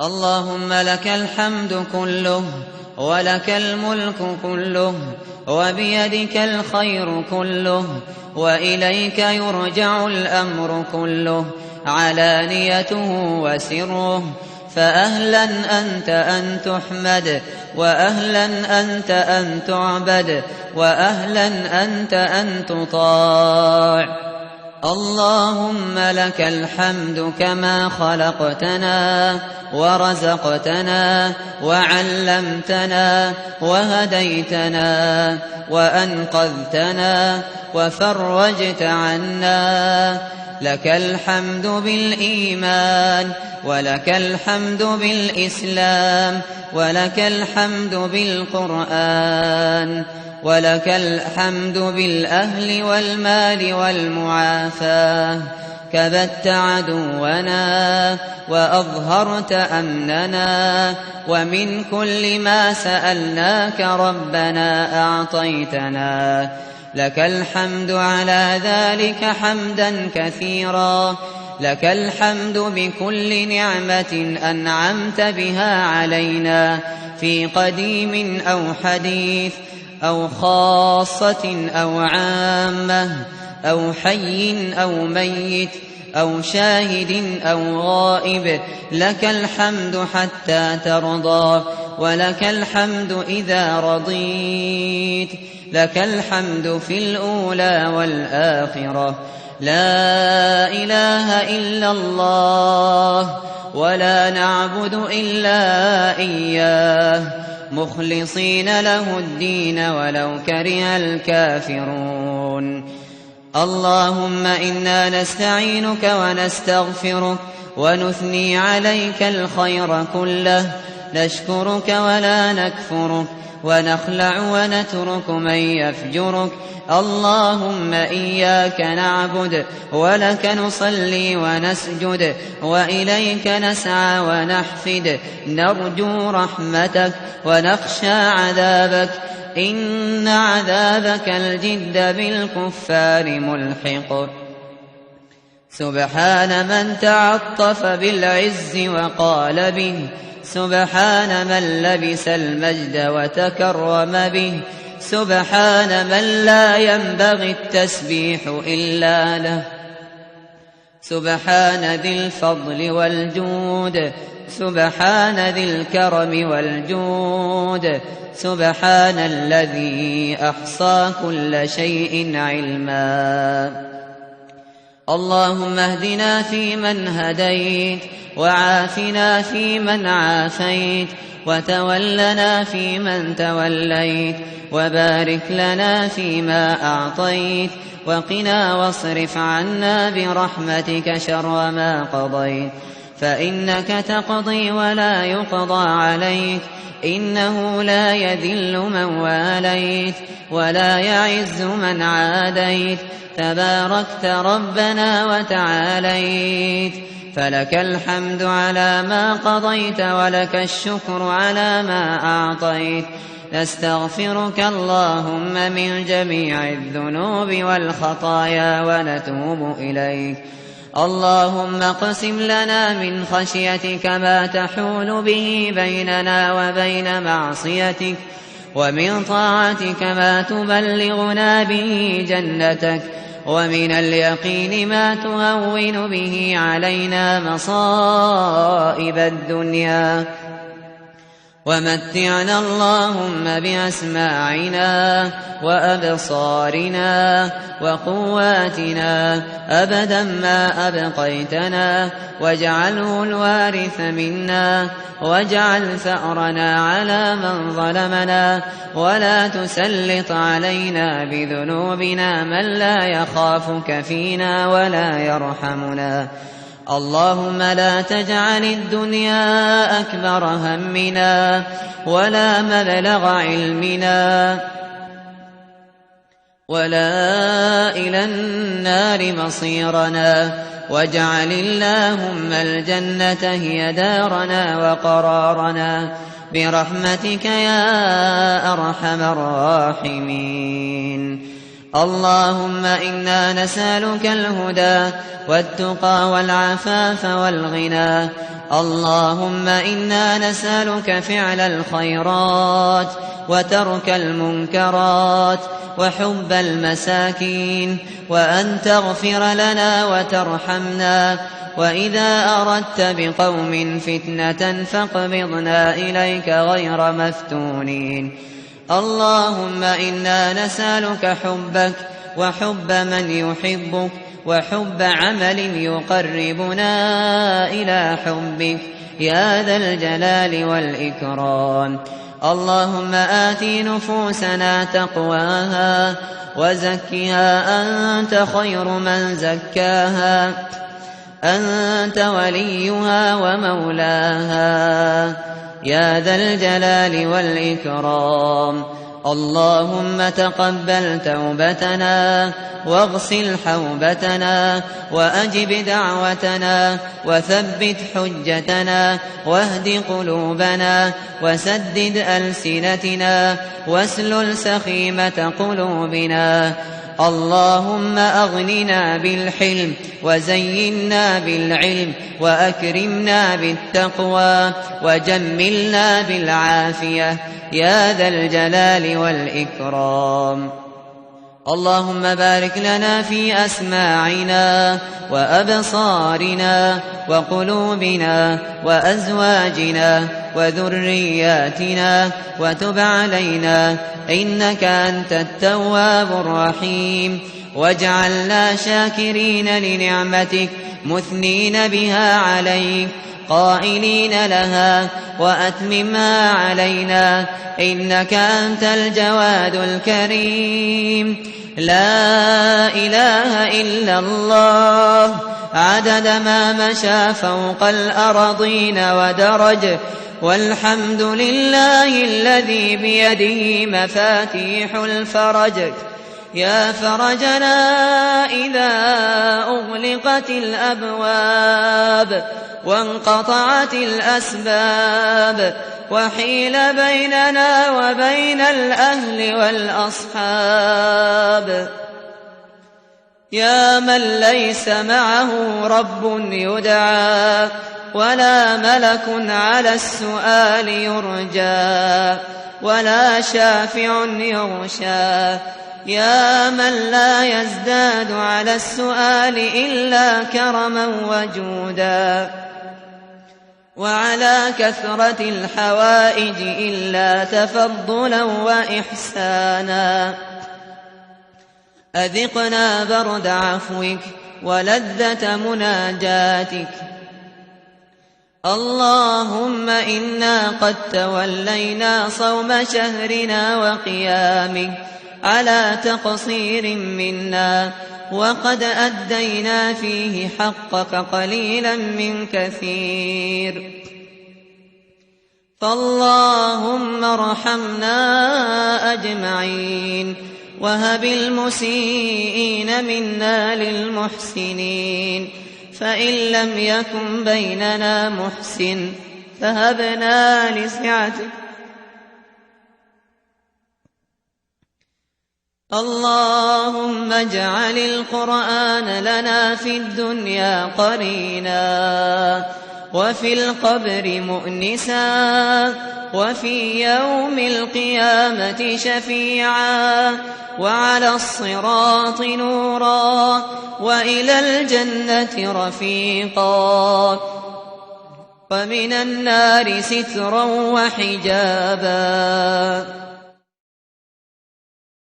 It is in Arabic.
اللهم لك الحمد كله، ولك الملك كله، وبيدك الخير كله، وإليك يرجع الأمر كله، علانيته وسره. فأهلا أنت أن تحمد، وأهلا أنت أن تعبد، وأهلا أنت أن تطاع. اللهم لك الحمد كما خلقتنا ورزقتنا وعلمتنا وهديتنا وأنقذتنا وفرجت عنا. لك الحمد بالإيمان، ولك الحمد بالإسلام، ولك الحمد بالقرآن، ولك الحمد بالأهل والمال والمعافاة. كبت عدونا وأظهرت أمننا، ومن كل ما سألناك ربنا أعطيتنا. لك الحمد على ذلك حمدا كثيرا. لك الحمد بكل نعمة أنعمت بها علينا، في قديم أو حديث، أو خاصة أو عامة، أو حي أو ميت، أو شاهد أو غائب. لك الحمد حتى ترضى، ولك الحمد إذا رضيت. لك الحمد في الأولى والآخرة. لا إله إلا الله، ولا نعبد إلا إياه، مخلصين له الدين ولو كره الكافرون. اللهم إنا نستعينك ونستغفرك، ونثني عليك الخير كله، نشكرك ولا نكفرك، ونخلع ونترك من يفجرك. اللهم إياك نعبد، ولك نصلي ونسجد، وإليك نسعى ونحفد. نرجو رحمتك ونخشى عذابك، إن عذابك الجد بالكفار ملحق. سبحان من تعطف بالعز وقال به، سبحان من لبس المجد وتكرم به، سبحان من لا ينبغي التسبيح إلا له. سبحان ذي الفضل والجود، سبحان ذي الكرم والجود، سبحان الذي أحصى كل شيء علما. اللهم اهدنا فيمن هديت، وعافنا فيمن عافيت، وتولنا فيمن توليت، وبارك لنا فيما أعطيت، وقنا واصرف عنا برحمتك شر ما قضيت. فإنك تقضي ولا يقضى عليك، إنه لا يذل من واليت، ولا يعز من عاديت. تباركت ربنا وتعاليت. فلك الحمد على ما قضيت، ولك الشكر على ما أعطيت. نستغفرك اللهم من جميع الذنوب والخطايا ونتوب إليك. اللهم اقسم لنا من خشيتك ما تحول به بيننا وبين معصيتك، ومن طاعتك ما تبلغنا به جنتك، ومن اليقين ما تهون به علينا مصائب الدنيا. ومتعنا اللهم بأسماعنا وأبصارنا وقواتنا أبدا ما أبقيتنا، واجعله الوارث منا، واجعل ثأرنا على من ظلمنا، ولا تسلط علينا بذنوبنا من لا يخافك فينا ولا يرحمنا. اللهم لا تجعل الدنيا أكبر همنا، ولا مبلغ علمنا، ولا إلى النار مصيرنا. واجعل اللهم الجنة هي دارنا وقرارنا، برحمتك يا أرحم الراحمين. اللهم إنا نسألك الهدى والتقى والعفاف والغنى، اللهم إنا نسألك فعل الخيرات وترك المنكرات وحب المساكين، وأن تغفر لنا وترحمنا، وإذا أردت بقوم فتنة فاقبضنا إليك غير مفتونين. اللهم إنا نسألك حبك وحب من يحبك وحب عمل يقربنا إلى حبك يا ذا الجلال والإكرام. اللهم آت نفوسنا تقواها وزكها أنت خير من زكاها، أنت وليها ومولاها يا ذا الجلال والإكرام. اللهم تقبل توبتنا واغسل حوبتنا وأجب دعوتنا وثبت حجتنا واهد قلوبنا وسدد ألسنتنا واسلل سخيمة قلوبنا. اللهم أغننا بالحلم وزينا بالعلم وأكرمنا بالتقوى وجملنا بالعافية يا ذا الجلال والإكرام. اللهم بارك لنا في أسماعنا وأبصارنا وقلوبنا وأزواجنا وذرياتنا وتب علينا إنك أنت التواب الرحيم، واجعلنا شاكرين لنعمتك مثنين بها عليك قائلين لها وأتممها علينا إنك أنت الجواد الكريم. لا إله إلا الله عدد ما مشى فوق الأرضين ودرج، والحمد لله الذي بيده مفاتيح الفرج. يا فرجنا إذا أغلقت الأبواب وانقطعت الأسباب وحيل بيننا وبين الأهل والأصحاب. يا من ليس معه رب يدعى ولا ملك على السؤال يرجى ولا شافع يغشى. يا من لا يزداد على السؤال إلا كرما وجودا، وعلى كثرة الحوائج إلا تفضلا وإحسانا. أذقنا برد عفوك ولذة مناجاتك. اللهم إنا قد تولينا صوم شهرنا وقيامه على تقصير منا، وقد أدينا فيه حقك قليلا من كثير، فاللهم ارحمنا أجمعين، وهب المسيئين منا للمحسنين، فإن لم يكن بيننا محسن فهبنا لسعتك. اللهم اجعل القرآن لنا في الدنيا قرينا، وفي القبر مؤنسا، وفي يوم القيامة شفيعا، وعلى الصراط نورا، وإلى الجنة رفيقا، ومن النار سترا وحجابا.